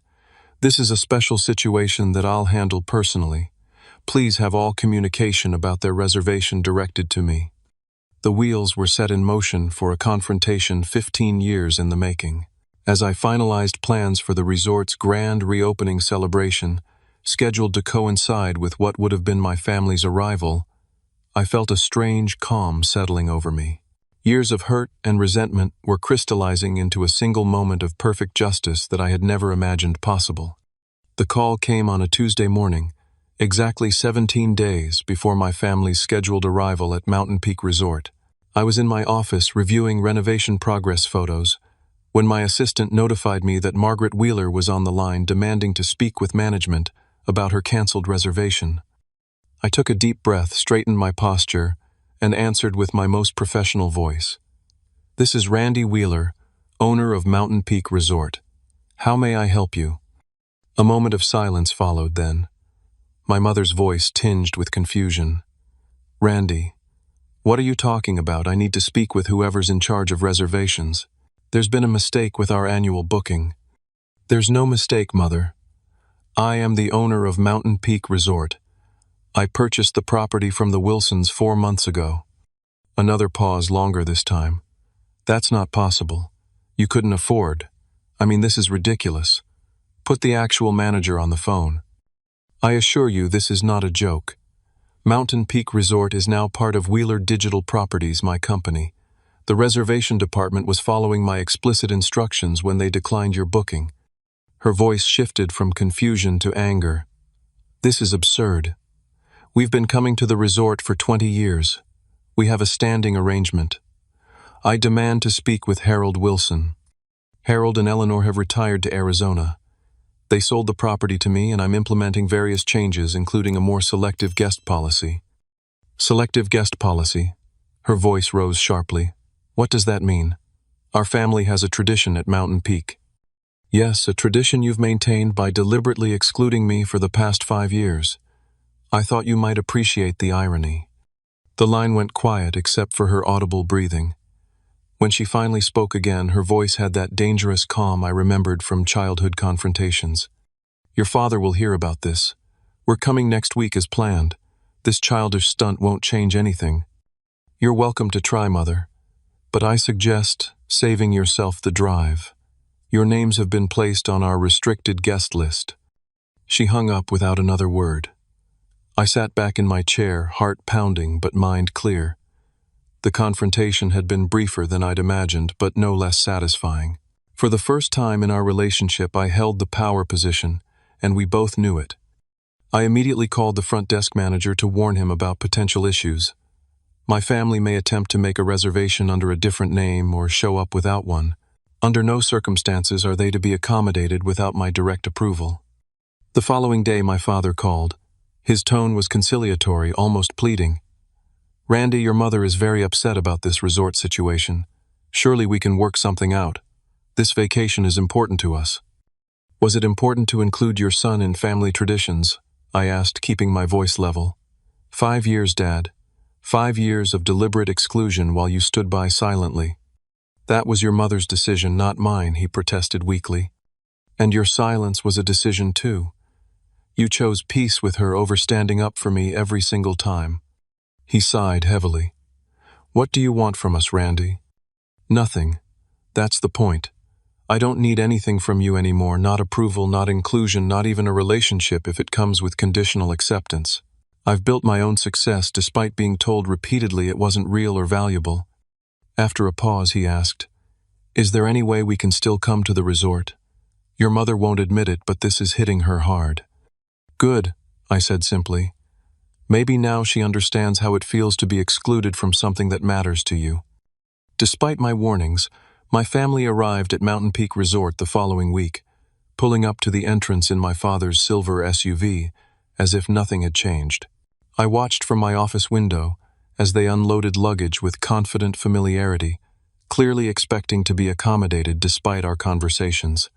"This is a special situation that I'll handle personally. Please have all communication about their reservation directed to me." The wheels were set in motion for a confrontation 15 years in the making. As I finalized plans for the resort's grand reopening celebration, scheduled to coincide with what would have been my family's arrival, I felt a strange calm settling over me. Years of hurt and resentment were crystallizing into a single moment of perfect justice that I had never imagined possible. The call came on a Tuesday morning, exactly 17 days before my family's scheduled arrival at Mountain Peak Resort. I was in my office reviewing renovation progress photos when my assistant notified me that Margaret Wheeler was on the line demanding to speak with management about her canceled reservation. I took a deep breath, straightened my posture, and answered with my most professional voice. "This is Randy Wheeler, owner of Mountain Peak Resort. How may I help you?" A moment of silence followed then. My mother's voice tinged with confusion. "Randy, what are you talking about? I need to speak with whoever's in charge of reservations. There's been a mistake with our annual booking." "There's no mistake, Mother. I am the owner of Mountain Peak Resort. I purchased the property from the Wilsons 4 months ago." Another pause, longer this time. "That's not possible. You couldn't afford. I mean, this is ridiculous. Put the actual manager on the phone." I assure you this is not a joke. Mountain Peak Resort is now part of Wheeler Digital Properties, my company. The reservation department was following my explicit instructions when they declined your booking. Her voice shifted from confusion to anger. This is absurd. We've been coming to the resort for 20 years. We have a standing arrangement. I demand to speak with Harold Wilson. Harold and Eleanor have retired to Arizona. They sold the property to me, and I'm implementing various changes, including a more selective guest policy. Selective guest policy? Her voice rose sharply. What does that mean? Our family has a tradition at Mountain Peak. Yes, a tradition you've maintained by deliberately excluding me for the past 5 years. I thought you might appreciate the irony. The line went quiet except for her audible breathing. When she finally spoke again, her voice had that dangerous calm I remembered from childhood confrontations. Your father will hear about this. We're coming next week as planned. This childish stunt won't change anything. You're welcome to try, Mother. But I suggest saving yourself the drive. Your names have been placed on our restricted guest list. She hung up without another word. I sat back in my chair, heart pounding but mind clear. The confrontation had been briefer than I'd imagined, but no less satisfying. For the first time in our relationship, I held the power position, and we both knew it. I immediately called the front desk manager to warn him about potential issues. My family may attempt to make a reservation under a different name or show up without one. Under no circumstances are they to be accommodated without my direct approval. The following day, my father called. His tone was conciliatory, almost pleading. Randy, your mother is very upset about this resort situation. Surely we can work something out. This vacation is important to us. Was it important to include your son in family traditions? I asked, keeping my voice level. 5 years, Dad. 5 years of deliberate exclusion while you stood by silently. That was your mother's decision, not mine, he protested weakly. And your silence was a decision too. You chose peace with her over standing up for me every single time. He sighed heavily. What do you want from us, Randy? Nothing. That's the point. I don't need anything from you anymore, not approval, not inclusion, not even a relationship if it comes with conditional acceptance. I've built my own success despite being told repeatedly it wasn't real or valuable. After a pause, he asked, Is there any way we can still come to the resort? Your mother won't admit it, but this is hitting her hard. Good, I said simply. Maybe now she understands how it feels to be excluded from something that matters to you. Despite my warnings, my family arrived at Mountain Peak Resort the following week, pulling up to the entrance in my father's silver SUV, as if nothing had changed. I watched from my office window as they unloaded luggage with confident familiarity, clearly expecting to be accommodated despite our conversations.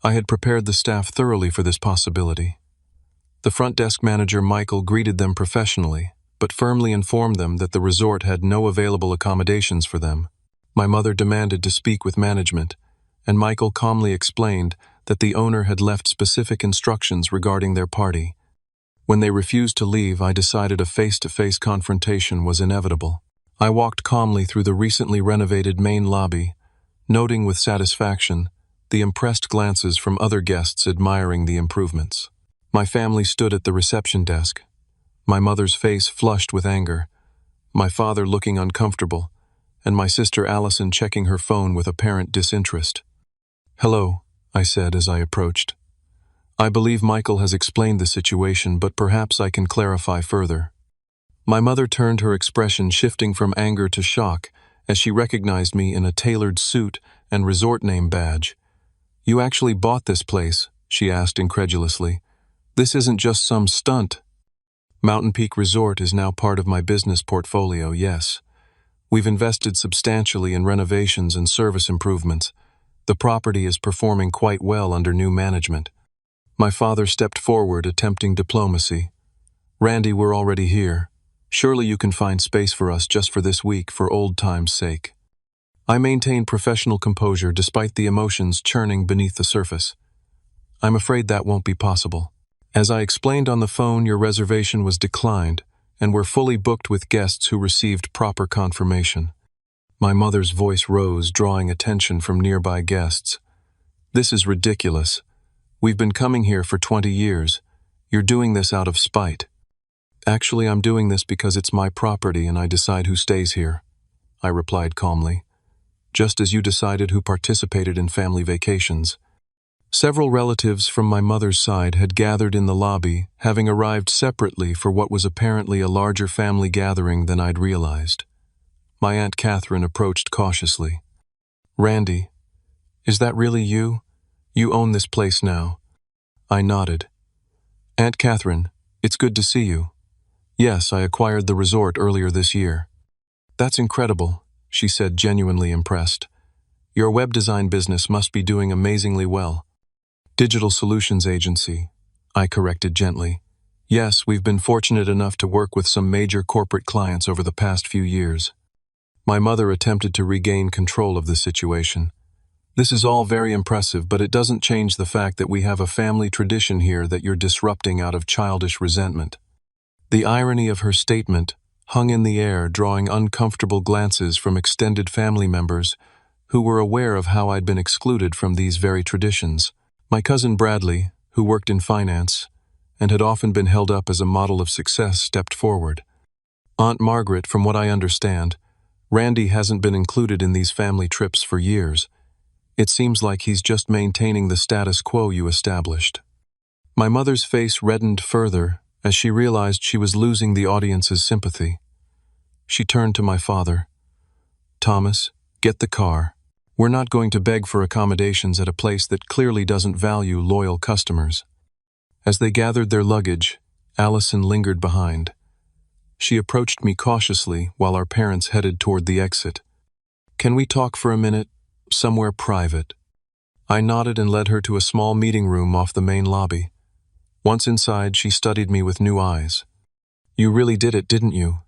I had prepared the staff thoroughly for this possibility. The front desk manager, Michael, greeted them professionally, but firmly informed them that the resort had no available accommodations for them. My mother demanded to speak with management, and Michael calmly explained that the owner had left specific instructions regarding their party. When they refused to leave, I decided a face-to-face confrontation was inevitable. I walked calmly through the recently renovated main lobby, noting with satisfaction the impressed glances from other guests admiring the improvements. My family stood at the reception desk, my mother's face flushed with anger, my father looking uncomfortable, and my sister Allison checking her phone with apparent disinterest. Hello, I said as I approached. I believe Michael has explained the situation, but perhaps I can clarify further. My mother turned, her expression shifting from anger to shock as she recognized me in a tailored suit and resort name badge. You actually bought this place? She asked incredulously. This isn't just some stunt. Mountain Peak Resort is now part of my business portfolio, yes. We've invested substantially in renovations and service improvements. The property is performing quite well under new management. My father stepped forward, attempting diplomacy. Randy, we're already here. Surely you can find space for us just for this week, for old time's sake. I maintained professional composure despite the emotions churning beneath the surface. I'm afraid that won't be possible. As I explained on the phone, your reservation was declined, and we're fully booked with guests who received proper confirmation. My mother's voice rose, drawing attention from nearby guests. This is ridiculous. We've been coming here for 20 years. You're doing this out of spite. Actually, I'm doing this because it's my property and I decide who stays here, I replied calmly, just as you decided who participated in family vacations. Several relatives from my mother's side had gathered in the lobby, having arrived separately for what was apparently a larger family gathering than I'd realized. My Aunt Catherine approached cautiously. "Randy, is that really you? You own this place now." I nodded. "Aunt Catherine, it's good to see you. Yes, I acquired the resort earlier this year." "That's incredible," she said, genuinely impressed. "Your web design business must be doing amazingly well." "Digital solutions agency," I corrected gently. "Yes, we've been fortunate enough to work with some major corporate clients over the past few years." My mother attempted to regain control of the situation. "This is all very impressive, but it doesn't change the fact that we have a family tradition here that you're disrupting out of childish resentment." The irony of her statement hung in the air, drawing uncomfortable glances from extended family members who were aware of how I'd been excluded from these very traditions. My cousin Bradley, who worked in finance and had often been held up as a model of success, stepped forward. "Aunt Margaret, from what I understand, Randy hasn't been included in these family trips for years. It seems like he's just maintaining the status quo you established." My mother's face reddened further as she realized she was losing the audience's sympathy. She turned to my father. "Thomas, get the car. We're not going to beg for accommodations at a place that clearly doesn't value loyal customers." As they gathered their luggage, Allison lingered behind. She approached me cautiously while our parents headed toward the exit. "Can we talk for a minute? Somewhere private." I nodded and led her to a small meeting room off the main lobby. Once inside, she studied me with new eyes. "You really did it, didn't you?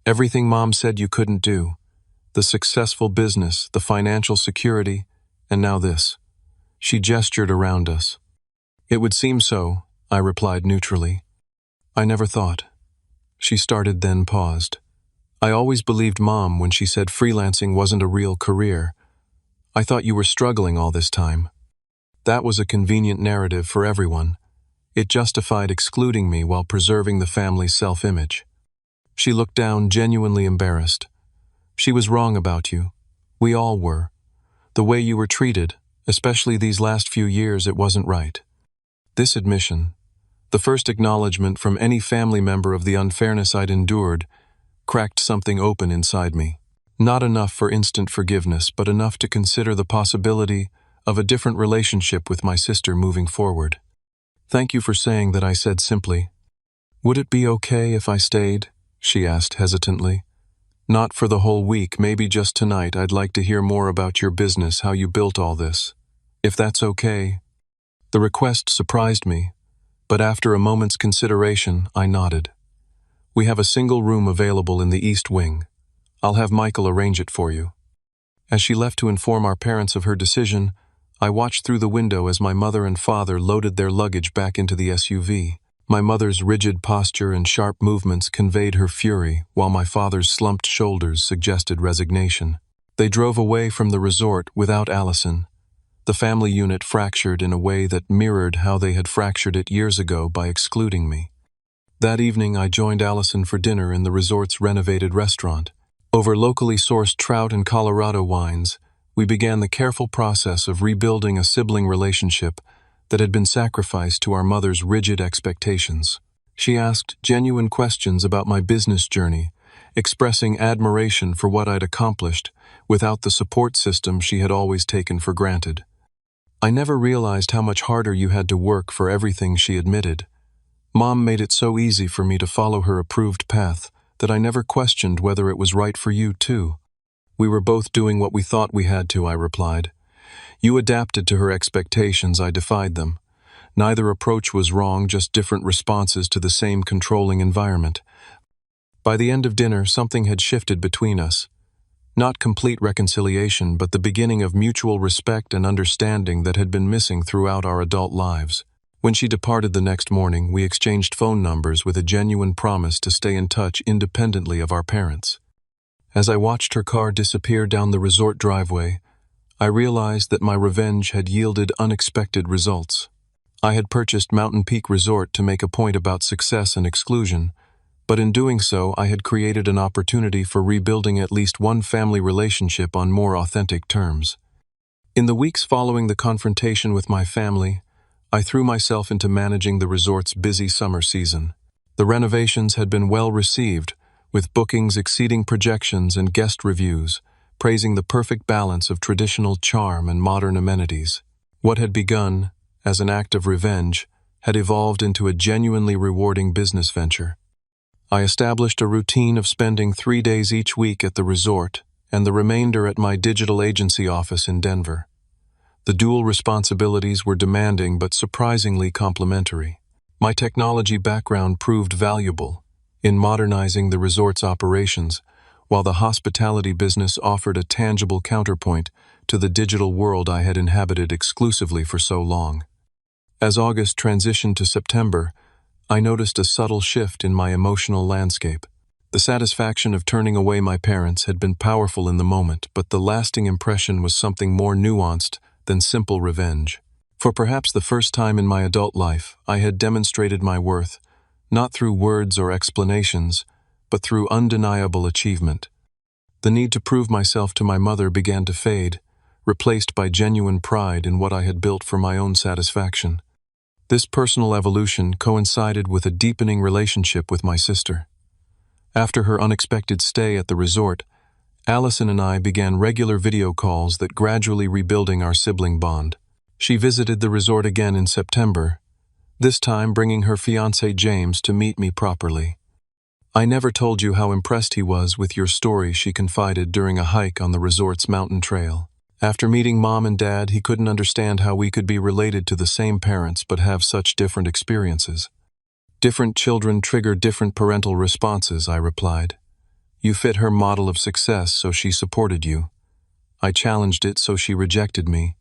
Everything Mom said you couldn't do. The successful business, the financial security, and now this." She gestured around us. "It would seem so," I replied neutrally. "I never thought." She started, then paused. "I always believed Mom when she said freelancing wasn't a real career. I thought you were struggling all this time." That was a convenient narrative for everyone. It justified excluding me while preserving the family's self-image. She looked down, genuinely embarrassed. "She was wrong about you. We all were. The way you were treated, especially these last few years, it wasn't right." This admission, the first acknowledgement from any family member of the unfairness I'd endured, cracked something open inside me. Not enough for instant forgiveness, but enough to consider the possibility of a different relationship with my sister moving forward. "Thank you for saying that," I said simply. "Would it be okay if I stayed?" she asked hesitantly. "Not for the whole week, maybe just tonight. I'd like to hear more about your business, how you built all this. If that's okay." The request surprised me, but after a moment's consideration, I nodded. "We have a single room available in the East Wing. I'll have Michael arrange it for you." As she left to inform our parents of her decision, I watched through the window as my mother and father loaded their luggage back into the SUV. My mother's rigid posture and sharp movements conveyed her fury, while my father's slumped shoulders suggested resignation. They drove away from the resort without Allison. The family unit fractured in a way that mirrored how they had fractured it years ago by excluding me. That evening, I joined Allison for dinner in the resort's renovated restaurant. Over locally sourced trout and Colorado wines, we began the careful process of rebuilding a sibling relationship that had been sacrificed to our mother's rigid expectations. She asked genuine questions about my business journey, expressing admiration for what I'd accomplished without the support system she had always taken for granted. "I never realized how much harder you had to work for everything," she admitted. "Mom made it so easy for me to follow her approved path that I never questioned whether it was right for you, too." "We were both doing what we thought we had to," I replied. "You adapted to her expectations, I defied them. Neither approach was wrong, just different responses to the same controlling environment." By the end of dinner, something had shifted between us. Not complete reconciliation, but the beginning of mutual respect and understanding that had been missing throughout our adult lives. When she departed the next morning, we exchanged phone numbers with a genuine promise to stay in touch independently of our parents. As I watched her car disappear down the resort driveway, I realized that my revenge had yielded unexpected results. I had purchased Mountain Peak Resort to make a point about success and exclusion, but in doing so, I had created an opportunity for rebuilding at least one family relationship on more authentic terms. In the weeks following the confrontation with my family, I threw myself into managing the resort's busy summer season. The renovations had been well received, with bookings exceeding projections and guest reviews, praising the perfect balance of traditional charm and modern amenities. What had begun as an act of revenge had evolved into a genuinely rewarding business venture. I established a routine of spending 3 days each week at the resort and the remainder at my digital agency office in Denver. The dual responsibilities were demanding but surprisingly complementary. My technology background proved valuable in modernizing the resort's operations, while the hospitality business offered a tangible counterpoint to the digital world I had inhabited exclusively for so long. As August transitioned to September, I noticed a subtle shift in my emotional landscape. The satisfaction of turning away my parents had been powerful in the moment, but the lasting impression was something more nuanced than simple revenge. For perhaps the first time in my adult life, I had demonstrated my worth, not through words or explanations, but through undeniable achievement. The need to prove myself to my mother began to fade, replaced by genuine pride in what I had built for my own satisfaction. This personal evolution coincided with a deepening relationship with my sister. After her unexpected stay at the resort, Allison and I began regular video calls that gradually rebuilding our sibling bond. She visited the resort again in September, this time bringing her fiancé James to meet me properly. "I never told you how impressed he was with your story," she confided during a hike on the resort's mountain trail. "After meeting Mom and Dad, he couldn't understand how we could be related to the same parents but have such different experiences." "Different children trigger different parental responses," I replied. "You fit her model of success, so she supported you. I challenged it, so she rejected me."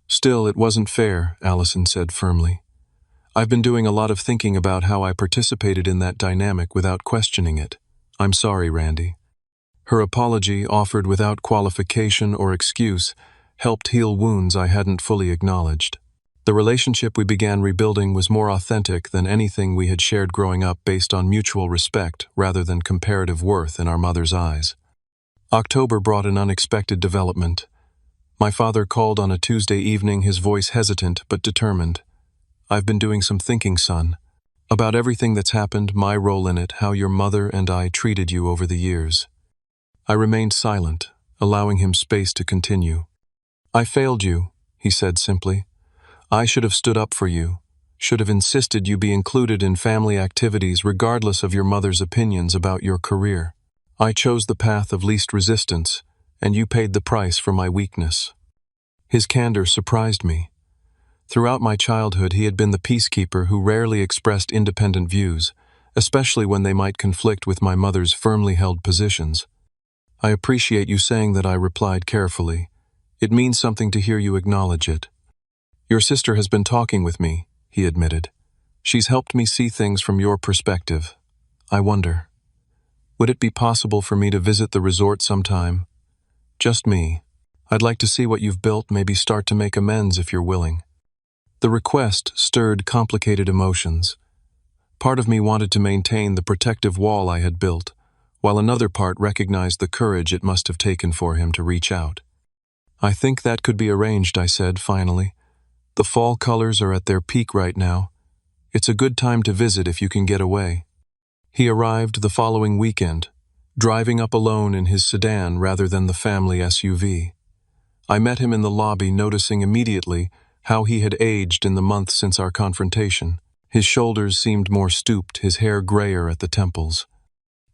"Still, it wasn't fair," Allison said firmly. "I've been doing a lot of thinking about how I participated in that dynamic without questioning it. I'm sorry, Randy." Her apology, offered without qualification or excuse, helped heal wounds I hadn't fully acknowledged. The relationship we began rebuilding was more authentic than anything we had shared growing up, based on mutual respect rather than comparative worth in our mother's eyes. October brought an unexpected development. My father called on a Tuesday evening, his voice hesitant but determined. "I've been doing some thinking, son, about everything that's happened, my role in it, how your mother and I treated you over the years." I remained silent, allowing him space to continue. "I failed you," he said simply. "I should have stood up for you, should have insisted you be included in family activities regardless of your mother's opinions about your career. I chose the path of least resistance, and you paid the price for my weakness." His candor surprised me. Throughout my childhood, he had been the peacekeeper who rarely expressed independent views, especially when they might conflict with my mother's firmly held positions. "I appreciate you saying that," I replied carefully. "It means something to hear you acknowledge it." "Your sister has been talking with me," he admitted. "She's helped me see things from your perspective. I wonder, would it be possible for me to visit the resort sometime? Just me. I'd like to see what you've built, maybe start to make amends if you're willing." The request stirred complicated emotions. Part of me wanted to maintain the protective wall I had built, while another part recognized the courage it must have taken for him to reach out. "I think that could be arranged," I said finally. "The fall colors are at their peak right now. It's a good time to visit if you can get away." He arrived the following weekend, driving up alone in his sedan rather than the family SUV. I met him in the lobby, noticing immediately how he had aged in the months since our confrontation. His shoulders seemed more stooped, his hair grayer at the temples.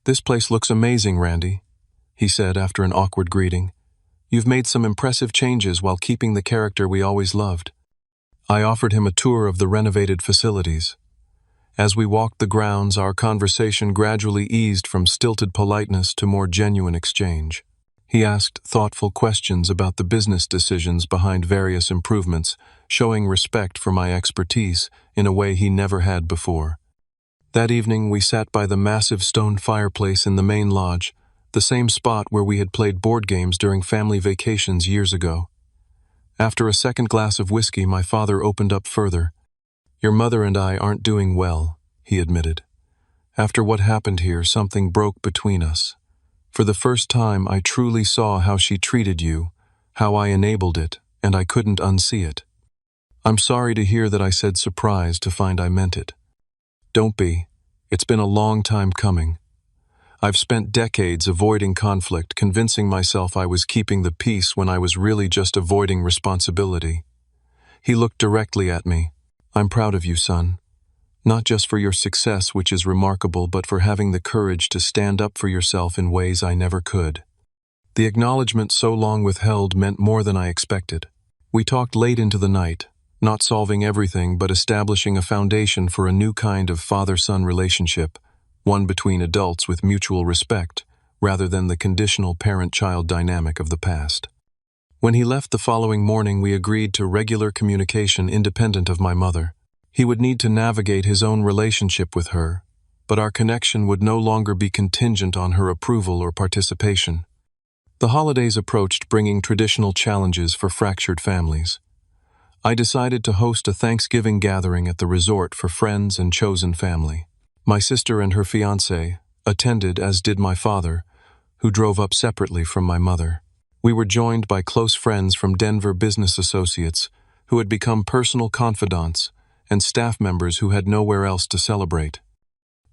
"This place looks amazing, Randy," he said after an awkward greeting. "You've made some impressive changes while keeping the character we always loved." I offered him a tour of the renovated facilities. As we walked the grounds, our conversation gradually eased from stilted politeness to more genuine exchange. He asked thoughtful questions about the business decisions behind various improvements, showing respect for my expertise in a way he never had before. That evening, we sat by the massive stone fireplace in the main lodge, the same spot where we had played board games during family vacations years ago. After a second glass of whiskey, my father opened up further. "Your mother and I aren't doing well," he admitted. "After what happened here, something broke between us. For the first time, I truly saw how she treated you, how I enabled it, and I couldn't unsee it. I'm sorry to hear that I said surprised to find I meant it. Don't be. It's been a long time coming. I've spent decades avoiding conflict, convincing myself I was keeping the peace when I was really just avoiding responsibility." He looked directly at me. "I'm proud of you, son. Not just for your success, which is remarkable, but for having the courage to stand up for yourself in ways I never could." The acknowledgement so long withheld meant more than I expected. We talked late into the night, not solving everything but establishing a foundation for a new kind of father-son relationship, one between adults with mutual respect, rather than the conditional parent-child dynamic of the past. When he left the following morning, we agreed to regular communication independent of my mother. He would need to navigate his own relationship with her, but our connection would no longer be contingent on her approval or participation. The holidays approached, bringing traditional challenges for fractured families. I decided to host a Thanksgiving gathering at the resort for friends and chosen family. My sister and her fiancé attended, as did my father, who drove up separately from my mother. We were joined by close friends from Denver business associates who had become personal confidants and staff members who had nowhere else to celebrate.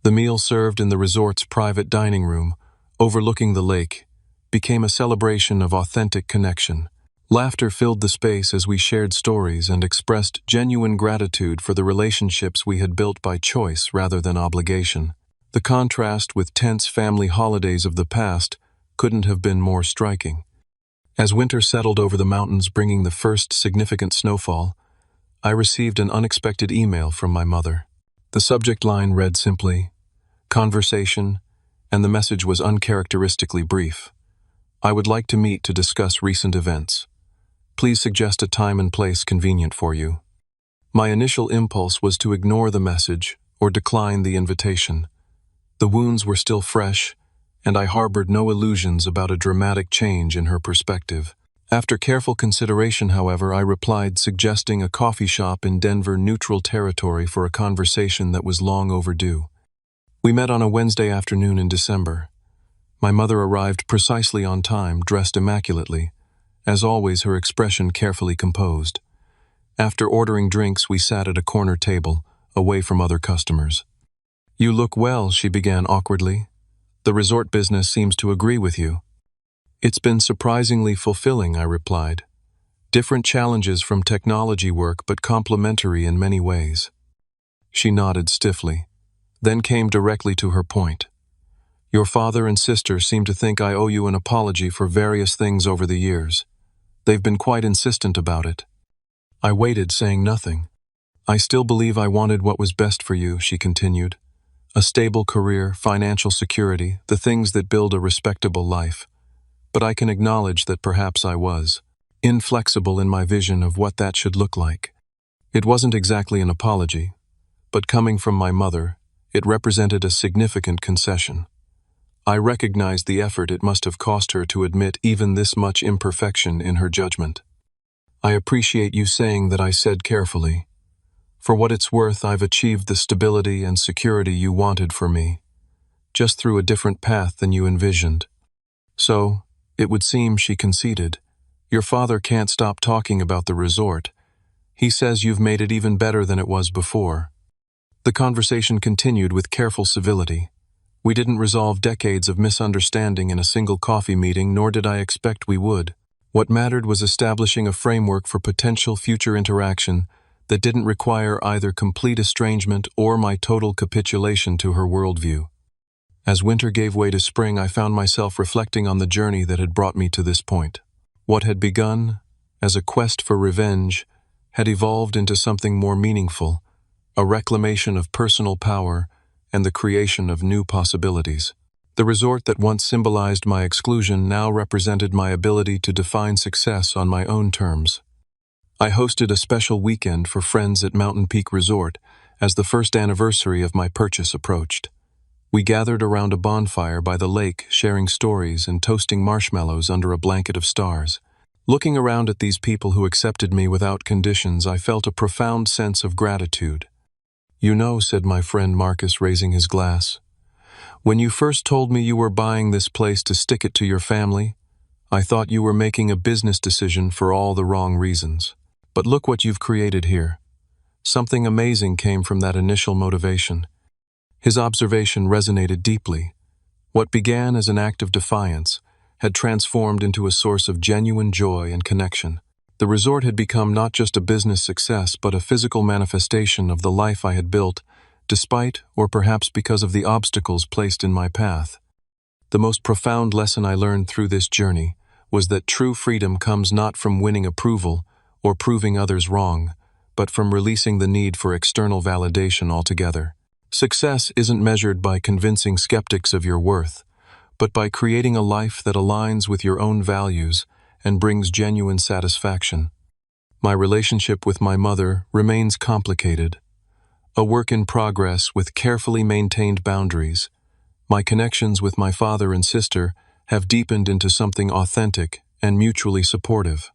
The meal, served in the resort's private dining room, overlooking the lake, became a celebration of authentic connection. Laughter filled the space as we shared stories and expressed genuine gratitude for the relationships we had built by choice rather than obligation. The contrast with tense family holidays of the past couldn't have been more striking. As winter settled over the mountains, bringing the first significant snowfall, I received an unexpected email from my mother. The subject line read simply, "Conversation," and the message was uncharacteristically brief. "I would like to meet to discuss recent events. Please suggest a time and place convenient for you." My initial impulse was to ignore the message or decline the invitation. The wounds were still fresh, and I harbored no illusions about a dramatic change in her perspective. After careful consideration, however, I replied, suggesting a coffee shop in Denver neutral territory for a conversation that was long overdue. We met on a Wednesday afternoon in December. My mother arrived precisely on time, dressed immaculately, as always, her expression carefully composed. After ordering drinks, we sat at a corner table, away from other customers. "You look well," she began awkwardly. "The resort business seems to agree with you." "It's been surprisingly fulfilling," I replied. "Different challenges from technology work, but complementary in many ways." She nodded stiffly, then came directly to her point. "Your father and sister seem to think I owe you an apology for various things over the years. They've been quite insistent about it." I waited, saying nothing. "I still believe I wanted what was best for you," she continued. "A stable career, financial security, the things that build a respectable life. But I can acknowledge that perhaps I was inflexible in my vision of what that should look like." It wasn't exactly an apology, but coming from my mother, it represented a significant concession. I recognized the effort it must have cost her to admit even this much imperfection in her judgment. "I appreciate you saying that," I said carefully. "For what it's worth, I've achieved the stability and security you wanted for me, just through a different path than you envisioned." "So, it would seem," she conceded, "your father can't stop talking about the resort. He says you've made it even better than it was before." The conversation continued with careful civility. We didn't resolve decades of misunderstanding in a single coffee meeting, nor did I expect we would. What mattered was establishing a framework for potential future interaction that didn't require either complete estrangement or my total capitulation to her worldview. As winter gave way to spring, I found myself reflecting on the journey that had brought me to this point. What had begun as a quest for revenge had evolved into something more meaningful, a reclamation of personal power and the creation of new possibilities. The resort that once symbolized my exclusion now represented my ability to define success on my own terms. I hosted a special weekend for friends at Mountain Peak Resort as the first anniversary of my purchase approached. We gathered around a bonfire by the lake, sharing stories and toasting marshmallows under a blanket of stars. Looking around at these people who accepted me without conditions, I felt a profound sense of gratitude. "You know," said my friend Marcus, raising his glass, "when you first told me you were buying this place to stick it to your family, I thought you were making a business decision for all the wrong reasons. But look what you've created here." Something amazing came from that initial motivation. His observation resonated deeply. What began as an act of defiance had transformed into a source of genuine joy and connection. The resort had become not just a business success, but a physical manifestation of the life I had built, despite or perhaps because of the obstacles placed in my path. The most profound lesson I learned through this journey was that true freedom comes not from winning approval or proving others wrong, but from releasing the need for external validation altogether. Success isn't measured by convincing skeptics of your worth, but by creating a life that aligns with your own values and brings genuine satisfaction. My relationship with my mother remains complicated, a work in progress with carefully maintained boundaries. My connections with my father and sister have deepened into something authentic and mutually supportive.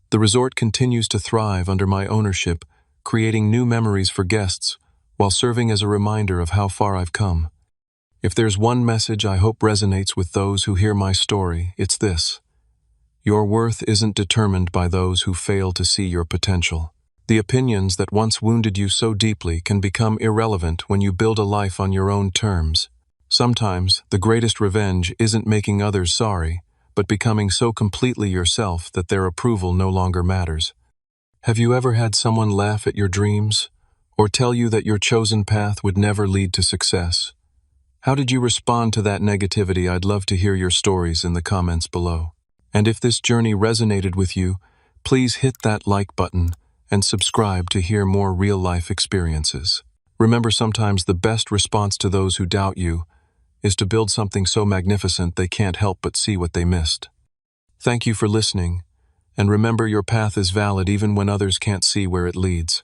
The resort continues to thrive under my ownership, creating new memories for guests while serving as a reminder of how far I've come. If there's one message I hope resonates with those who hear my story, it's this: your worth isn't determined by those who fail to see your potential. The opinions that once wounded you so deeply can become irrelevant when you build a life on your own terms. Sometimes, the greatest revenge isn't making others sorry, but becoming so completely yourself that their approval no longer matters. Have you ever had someone laugh at your dreams, or tell you that your chosen path would never lead to success? How did you respond to that negativity? I'd love to hear your stories in the comments below. And if this journey resonated with you, please hit that like button and subscribe to hear more real-life experiences. Remember, sometimes the best response to those who doubt you is to build something so magnificent they can't help but see what they missed. Thank you for listening, and remember, your path is valid even when others can't see where it leads.